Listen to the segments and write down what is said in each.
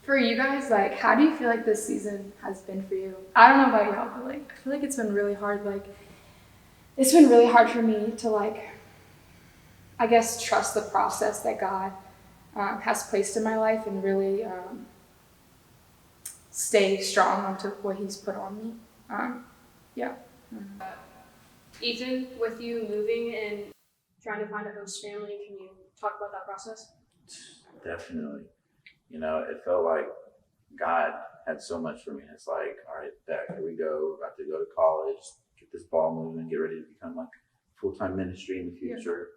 For you guys, like, how do you feel like this season has been for you? I don't know about y'all, but like, I feel like it's been really hard. Like, it's been really hard for me to like, I guess, trust the process that God has placed in my life and really stay strong onto what He's put on me. Yeah. Ethan, with you moving and trying to find a host family, can you talk about that process? Definitely. It felt like God had so much for me. It's like, all right, Dad, here we go. About to go to college, get this ball moving, get ready to become like full-time ministry in the future.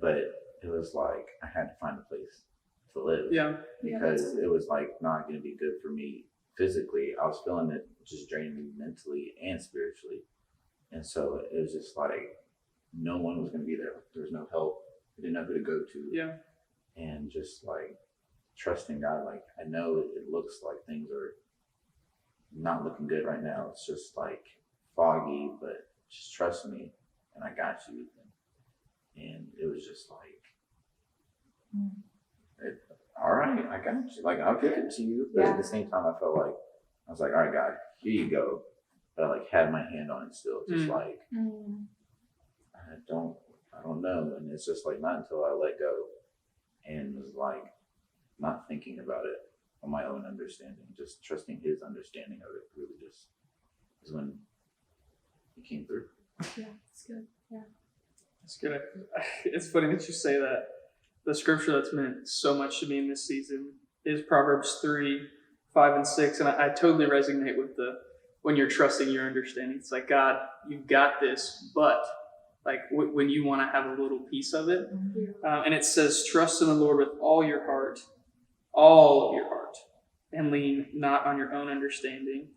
But it was like I had to find a place to live. Because it was like not going to be good for me physically. I was feeling it just draining me mentally and spiritually. And so it was just like no one was going to be there. There was no help. I didn't know who to go to. Yeah. And just like trusting God, like I know it looks like things are not looking good right now. It's just like foggy, but just trust me and I got you. And it was just like, all right, I got you. Like I'll give it to you. But at the same time, I felt like I was like, all right, God, here you go. But I like had my hand on it still, just like I don't know. And it's just like not until I let go and was like not thinking about it on my own understanding, just trusting His understanding of it really just is when He came through. Yeah, it's good. Yeah. It's good. It's funny that you say that. The scripture that's meant so much to me in this season is Proverbs 3, 5, and 6. And I totally resonate with when you're trusting your understanding. It's like, God, you've got this, but like when you want to have a little piece of it. And it says, trust in the Lord with all of your heart, and lean not on your own understanding.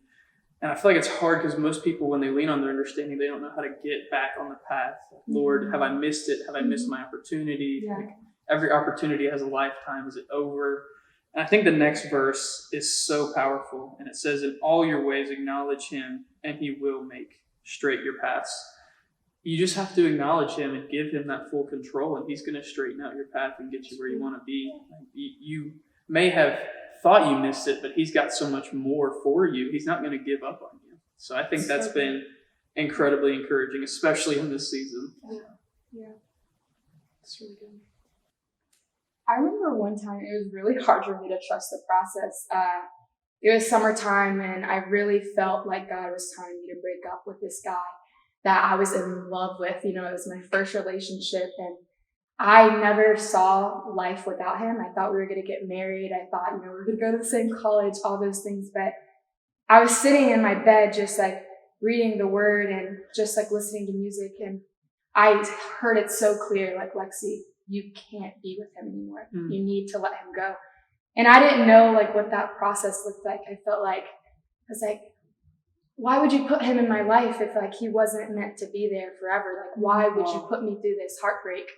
And I feel like it's hard because most people, when they lean on their understanding, they don't know how to get back on the path. Lord, have I missed it? Have I missed my opportunity? Yeah. Like, every opportunity has a lifetime. Is it over? And I think the next verse is so powerful. And it says, in all your ways, acknowledge Him, and He will make straight your paths. You just have to acknowledge Him and give Him that full control, and He's going to straighten out your path and get you where you want to be. You may have thought you missed it, but He's got so much more for you. He's not going to give up on you. So I think that's been incredibly encouraging, especially in this season. Yeah. It's really good. I remember one time it was really hard for me to trust the process. It was summertime and I really felt like God was telling me to break up with this guy that I was in love with. It was my first relationship and I never saw life without him. I thought we were going to get married. I thought, we were going to go to the same college, all those things. But I was sitting in my bed just like reading the word and just like listening to music. And I heard it so clear, like, Lexi, you can't be with him anymore. You need to let him go. And I didn't know like what that process looked like. I felt like, I was like, why would you put him in my life if like he wasn't meant to be there forever? Like, why would you put me through this heartbreak?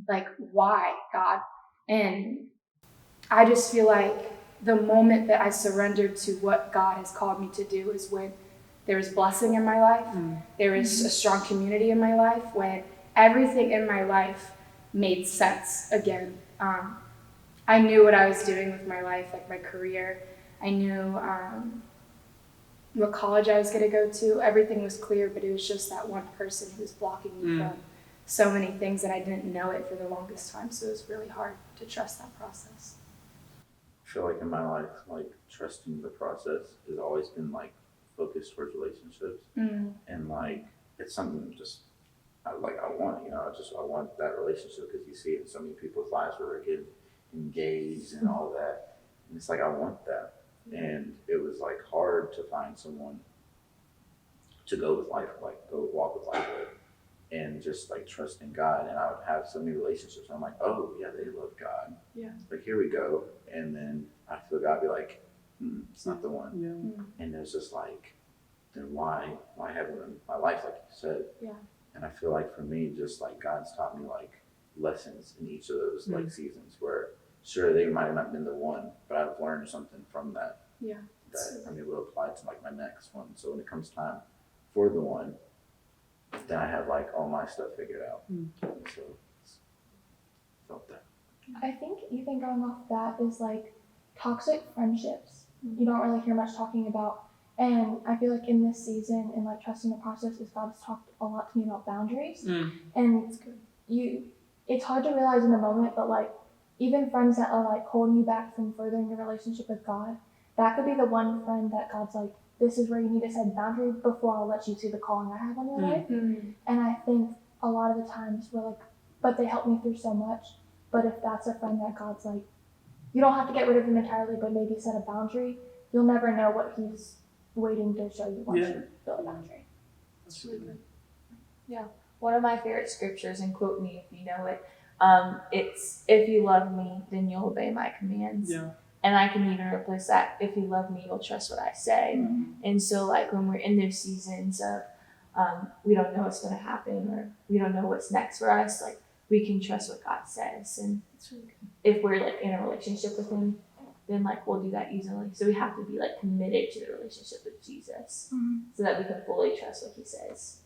Like, why, God? And I just feel like the moment that I surrendered to what God has called me to do is when there was blessing in my life. There was a strong community in my life, when everything in my life made sense again. I knew what I was doing with my life, like my career. I knew what college I was going to go to. Everything was clear, but it was just that one person who was blocking me from so many things, and I didn't know it for the longest time. So it was really hard to trust that process. I feel like in my life, like trusting the process has always been like focused towards relationships, and like it's something just I want. I want that relationship because you see it in so many people's lives where they're getting engaged and all that, and it's like I want that. And it was like hard to find someone to go walk with life with, and just like trusting God. And I would have so many relationships where I'm like, oh yeah, they love God. Yeah. Like here we go. And then I feel God be like, it's not the one. Yeah. And it's just like, then why have it in my life, like you said? Yeah. And I feel like for me, just like God's taught me like lessons in each of those like seasons where sure they might have not been the one, but I've learned something from that. Yeah. That I'm able to apply to like my next one. So when it comes time for the one, then I have like all my stuff figured out. So felt that. I think even going off that is like toxic friendships. You don't really hear much talking about. And I feel like in this season and like trusting the process is God's talked a lot to me about boundaries. And it's hard to realize in the moment, but like even friends that are like holding you back from furthering your relationship with God, that could be the one friend that God's like, this is where you need to set boundary before I'll let you see the calling I have on your life. And I think a lot of the times we're like, but they helped me through so much. But if that's a friend that God's like, you don't have to get rid of him entirely, but maybe set a boundary, you'll never know what he's waiting to show you once you build a boundary. That's really good. One of my favorite scriptures, and quote me if you know it, it's, if you love me, then you'll obey my commands. Yeah. And I can even replace that, if you love me, you'll trust what I say. And so like when we're in those seasons of we don't know what's going to happen or we don't know what's next for us, like we can trust what God says. And if we're like in a relationship with him, then like we'll do that easily. So we have to be like committed to the relationship with Jesus so that we can fully trust what he says.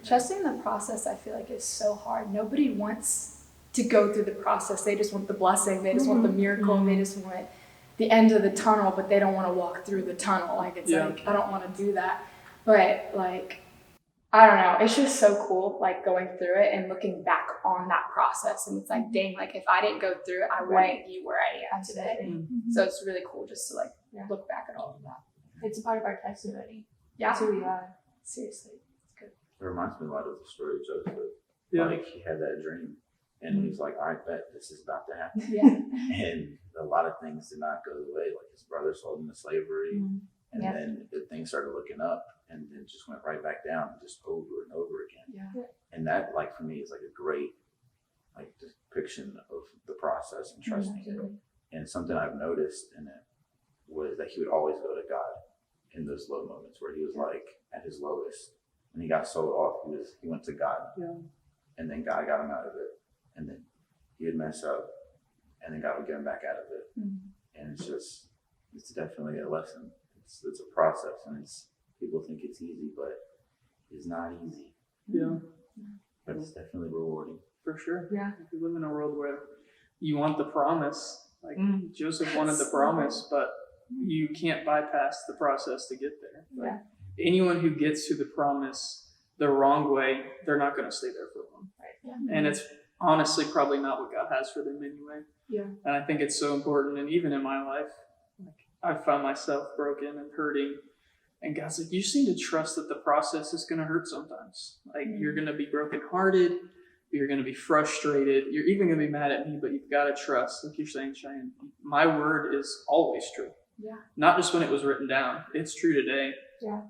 Trusting the process, I feel like, is so hard. Nobody wants to go through the process. They just want the blessing. They just want the miracle. They just want the end of the tunnel, but they don't want to walk through the tunnel. Like, it's like, I don't want to do that. But like, I don't know. It's just so cool, like going through it and looking back on that process. And it's like, dang, like if I didn't go through it, I wouldn't be where I am today. So it's really cool just to like look back at all of that. It's a part of our testimony. Yeah. That's who we are. Seriously. It's good. It reminds me a lot of the story of Joseph. Yeah. Like he had that dream and he's like, all right, bet this is about to happen. Yeah. And a lot of things did not go the way. Like his brother sold him to slavery. And then the things started looking up and then just went right back down just over and over again. Yeah. And that, like, for me is like a great like depiction of the process and trusting it. And something I've noticed in it was that he would always go to God in those low moments where he was like at his lowest. When he got sold off, he went to God. And then God got him out of it. And then he would mess up and then God would get him back out of it. And it's definitely a lesson. It's a process, and people think it's easy, but it's not easy. Yeah. But it's definitely rewarding. For sure. Yeah. We live in a world where you want the promise. Like Joseph wanted the promise, but you can't bypass the process to get there. Like, anyone who gets to the promise the wrong way, they're not going to stay there for long. And it's honestly probably not what God has for them anyway. Yeah. And I think it's so important. And even in my life, like I found myself broken and hurting. And God's like, you just need to trust that the process is going to hurt sometimes. Like you're going to be brokenhearted. You're going to be frustrated. You're even going to be mad at me, but you've got to trust. Like you're saying, Cheyenne, my word is always true. Yeah. Not just when it was written down. It's true today. Yeah.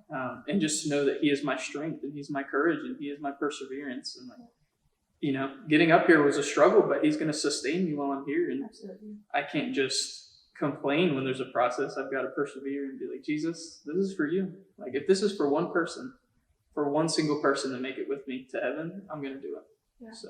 And just to know that he is my strength and he's my courage and he is my perseverance. And like, you know, getting up here was a struggle, but he's going to sustain me while I'm here. And I can't just complain when there's a process. I've got to persevere and be like, Jesus, this is for you. Like if this is for one person, for one single person to make it with me to heaven, I'm going to do it. Yeah. So